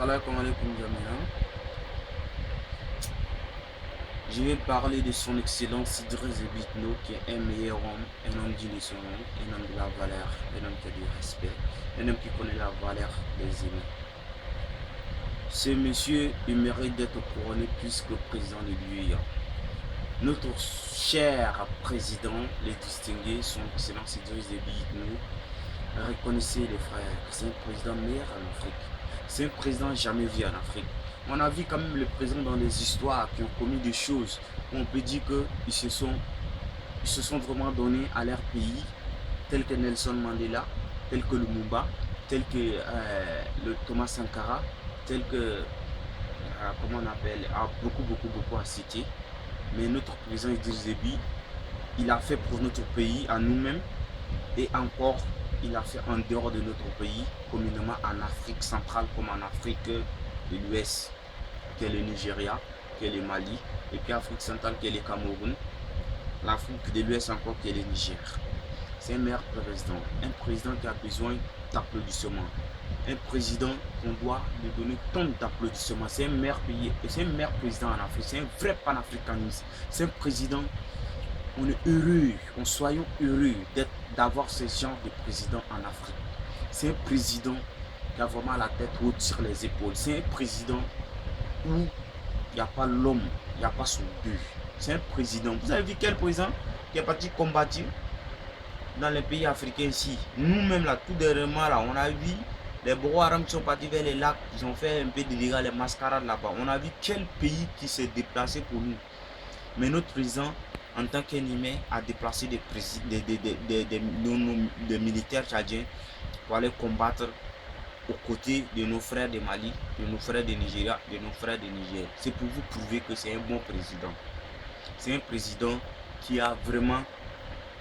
Salam alaikum Jamila. Je vais parler de son excellence Idriss Bitno, qui est un meilleur homme, un homme digne de son nom, un homme de la valeur, un homme qui a du respect, un homme qui connaît la valeur des aînés. Ce monsieur, il mérite d'être couronné plus que président de l'UEA. Notre cher président, le distingué, son excellence Idriss Bitno, reconnaissez les frères, c'est un président meilleur en Afrique. C'est un président jamais vu en Afrique. On a vu quand même les présidents dans les histoires qui ont commis des choses où on peut dire qu'ils se sont vraiment donnés à leur pays, tels que Nelson Mandela, tel que Lumumba, tel que le Thomas Sankara, tel que, comment on appelle, beaucoup à citer. Mais notre président Idriss Déby, il a fait pour notre pays, à nous-mêmes, et encore, il a fait en dehors de notre pays, communément en Afrique centrale comme en Afrique de l'Ouest, qui est le Nigeria, qui est le Mali, et puis Afrique centrale, qui est le Cameroun, l'Afrique de l'Ouest encore, qui est le Niger. C'est un meilleur président, un président qui a besoin d'applaudissements, un président qu'on doit lui donner tant d'applaudissements. C'est un meilleur pays, c'est un meilleur président en Afrique, c'est un vrai panafricaniste, c'est un président. On est heureux, soyons heureux d'avoir ce genre de président en Afrique. C'est un président qui a vraiment la tête haute sur les épaules. C'est un président où il n'y a pas l'homme, il n'y a pas son but. C'est un président. Vous avez vu quel président qui est parti combattre dans les pays africains ici? Nous-mêmes là, tout dernièrement là, on a vu les Boko Haram qui sont partis vers les lacs, ils ont fait un peu de dégâts, les mascarades là-bas. On a vu quel pays qui s'est déplacé pour nous. Mais notre président, en tant qu'ennemi, a déplacé des militaires tchadiens pour aller combattre aux côtés de nos frères de Mali, de nos frères de Nigeria, de nos frères de Niger. C'est pour vous prouver que c'est un bon président. C'est un président qui a vraiment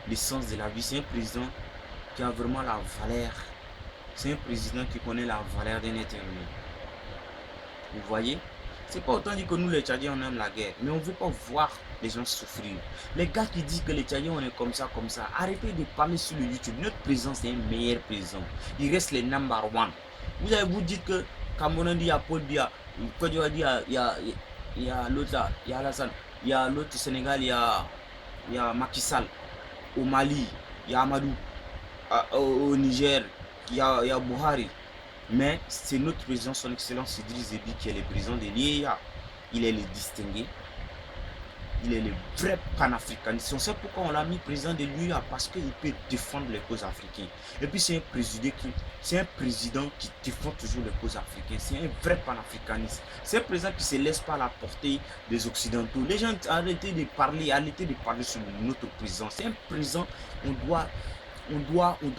le sens de la vie. C'est un président qui a vraiment la valeur. C'est un président qui connaît la valeur d'un être humain. Vous voyez? C'est pas autant dire que nous les Tchadiens on aime la guerre, mais on ne veut pas voir les gens souffrir. Les gars qui disent que les Tchadiens on est comme ça, arrêtez de parler sur le YouTube. Notre président c'est un meilleur président. Il reste le number one. Vous avez vous dites que Cameroun dit il y a Paul Biya, Côte d'Ivoire dit il y a l'autre là, il y a Alassane, il y a l'autre Sénégal, il y a Macky Sall. Au Mali, il y a Amadou. Au Niger, il y a Buhari. Mais c'est notre président, son excellence Idriss Déby, qui est le président de l'IEA. Il est le distingué. Il est le vrai panafricaniste. On sait pourquoi on l'a mis président de l'IEA, parce qu'il peut défendre les causes africaines. Et puis c'est un président qui défend toujours les causes africaines. C'est un vrai panafricaniste. C'est un président qui ne se laisse pas à la portée des Occidentaux. Les gens arrêtez de parler sur notre président. C'est un président, on doit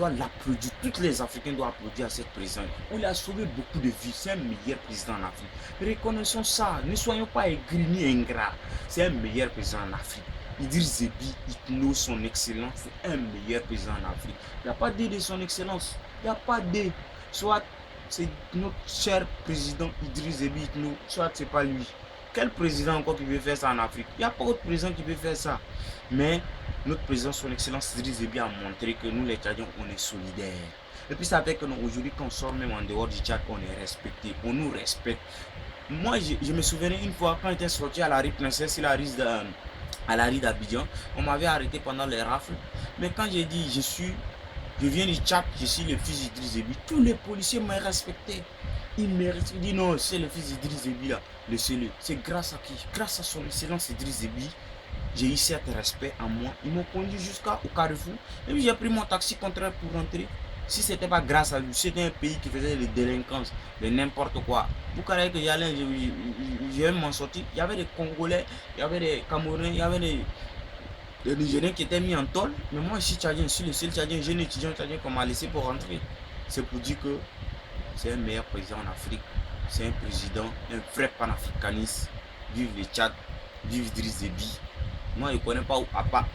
l'applaudir. Tous les Africains doivent applaudir à cette président. On lui a sauvé beaucoup de vies. C'est un meilleur président en Afrique. Reconnaissons ça. Ne soyons pas aigris ni ingrats. C'est un meilleur président en Afrique. Idriss Déby, Itno, son excellence, c'est un meilleur président en Afrique. Il n'y a pas de son excellence. Il n'y a pas de. Soit c'est notre cher président Idriss Déby Itno, soit c'est pas lui. Quel président encore qui veut faire ça en Afrique? Il n'y a pas d'autre président qui veut faire ça. Mais notre président, son excellence Idriss Déby, a montré que nous les Tchadiens, on est solidaires. Et puis ça fait que aujourd'hui, quand on sort même en dehors du Tchad, on est respecté, on nous respecte. Moi, je me souvenais une fois, quand j'étais sorti à la rue Princesse, à la rue d'Abidjan, on m'avait arrêté pendant les rafles. Mais quand j'ai dit, je viens du Tchad, je suis le fils d'Idriss Déby, tous les policiers m'ont respecté. Ils me dit non, c'est le fils d'Idriss Déby là, laissez-le. C'est grâce à qui? Grâce à son excellence Idriss Déby. J'ai eu certain respect en moi. Ils m'ont conduit jusqu'au carrefour. Et puis j'ai pris mon taxi contraire pour rentrer. Si ce n'était pas grâce à lui, c'était un pays qui faisait des délinquances, de n'importe quoi. Vous croyez que j'allais, je vais m'en sortir. Il y avait des Congolais, il y avait des Camerounais, il y avait des Nigériens qui étaient mis en tôle. Mais moi, je suis Tchadien, je suis le seul Tchadien, jeune étudiant Tchadien qu'on m'a laissé pour rentrer. C'est pour dire que c'est un meilleur président en Afrique. C'est un président, un vrai panafricaniste. Vive le Tchad, vive Idriss Déby. Moi, je ne connais pas, à part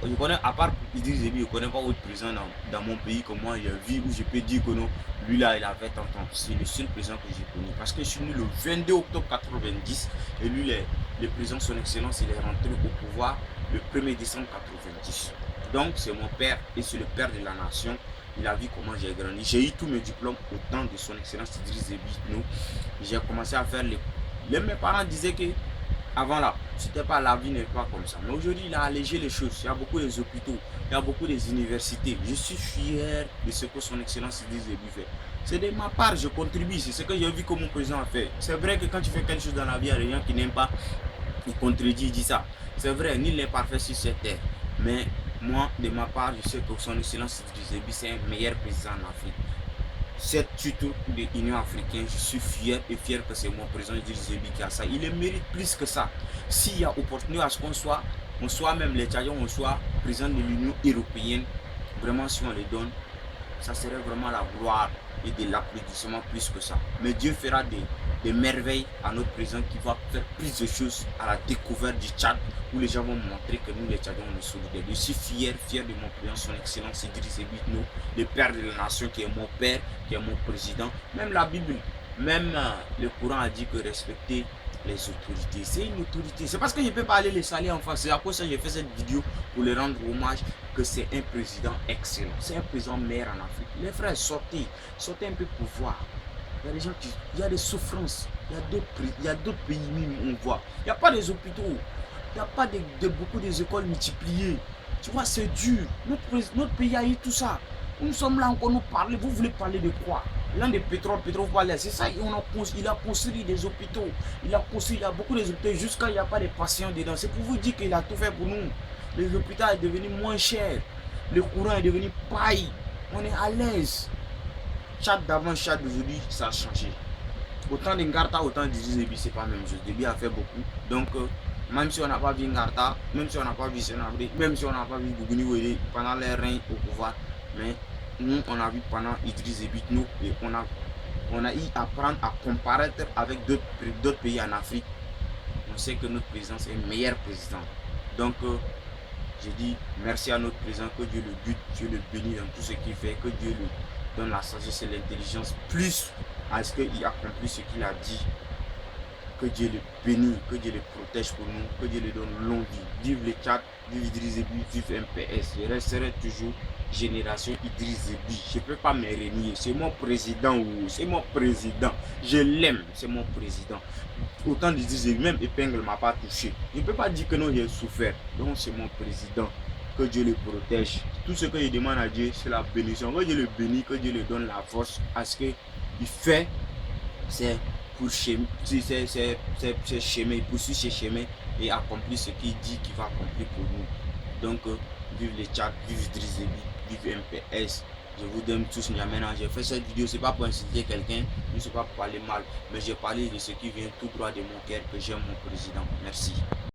Idriss Déby, je ne connais pas autre président dans mon pays que moi j'ai vu où je peux dire que non, lui là, il avait tant ans. C'est le seul président que j'ai connu. Parce que je suis né le 22 octobre 90 et lui, le président, son excellence, il est rentré au pouvoir le 1er décembre 90. Donc, c'est mon père et c'est le père de la nation. il a vu comment j'ai grandi. J'ai eu tous mes diplômes au temps de son excellence Idriss Déby Itno. J'ai commencé à faire les... Mes parents disaient que avant là, c'était pas, la vie n'est pas comme ça. Mais aujourd'hui, il a allégé les choses. Il y a beaucoup des hôpitaux, il y a beaucoup des universités. Je suis fier de ce que son excellence Idriss Déby fait. C'est de ma part, je contribue. C'est ce que j'ai vu que mon président a fait. C'est vrai que quand tu fais quelque chose dans la vie, il y a des gens qui n'aiment pas. Il contredit, il dit ça. C'est vrai, nul n'est parfait sur cette terre. Mais moi, de ma part, je sais que son excellence Idriss Déby, c'est un meilleur président en Afrique. Cette titre de l'Union africaine, je suis fier et fier que c'est mon président Idriss Déby qui a ça. Il le mérite plus que ça. S'il y a opportunité à ce qu'on soit même les Tchadiens, on soit président de l'Union européenne, vraiment si on les donne, ça serait vraiment la gloire et de l'applaudissement plus que ça. Mais Dieu fera des merveilles à notre président qui va faire plus de choses à la découverte du Tchad, où les gens vont montrer que nous les Tchadiens on est solidaires. Je suis fier de mon président, son excellence Idriss Déby Itno, le père de la nation qui est mon père, qui est mon président. Même la Bible, même le Coran a dit que respecter les autorités, c'est une autorité. C'est parce que je ne peux pas aller les saluer en face. C'est à cause de ça que j'ai fait cette vidéo pour leur rendre hommage que c'est un président excellent. C'est un président meilleur en Afrique. Les frères, sortez un peu pour voir. Il y a des gens qui, il y a des souffrances. Il y a d'autres pays même on voit. Il n'y a pas des hôpitaux. Il n'y a pas beaucoup des écoles multipliées. Tu vois, c'est dur. Notre pays a eu tout ça. Nous sommes là encore nous parler. Vous voulez parler de quoi? L'un des pétrole, c'est ça. Il a construit des hôpitaux. Il a beaucoup des hôpitaux jusqu'à il n'y a pas de patients dedans. C'est pour vous dire qu'il a tout fait pour nous. Les hôpitaux sont devenus moins chers. Le courant est devenu paille. On est à l'aise. Tchad d'avant, Tchad d'aujourd'hui, ça a changé. Autant de Ngarta, autant d'Idriss Déby, c'est pas la même chose. Déby a fait beaucoup. Donc, même si on n'a pas vu Ngarta, même si on n'a pas vu Sénabré, même si on n'a pas vu Bougouni Wele pendant leur règne au pouvoir, mais nous, on a vu pendant Idriss Déby Itno et on a eu à apprendre à comparaître avec d'autres pays en Afrique. On sait que notre président, c'est un meilleur président. Donc, je dis merci à notre président, que Dieu le guide, Dieu le bénisse dans tout ce qu'il fait, que Dieu le donne la sagesse et l'intelligence, plus à ce qu'il accomplit ce qu'il a dit. Que Dieu le bénisse, que Dieu le protège pour nous, que Dieu le donne longue vie. Vive le Tchad, vive Idriss Déby, vive MPS. Je resterai toujours génération Idriss Déby. Je ne peux pas me renier. C'est mon président, c'est mon président. Je l'aime, c'est mon président. Autant d'Idriss Déby, même épingle ne m'a pas touché. Je ne peux pas dire que non, j'ai souffert. Donc c'est mon président. Que Dieu le protège. Tout ce que je demande à Dieu, c'est la bénédiction. Que Dieu le bénisse, que Dieu le donne la force à ce qu'il fait, c'est pour ses chemins, il poursuit ses chemins et accomplit ce qu'il dit qu'il va accomplir pour nous. Donc, vive le Tchad, vive Idriss Déby, vive MPS. Je vous donne tous N'Djamena. J'ai fait cette vidéo, c'est pas pour inciter quelqu'un, ne sais pas pour parler mal, mais j'ai parlé de ce qui vient tout droit de mon cœur, que j'aime mon président. Merci.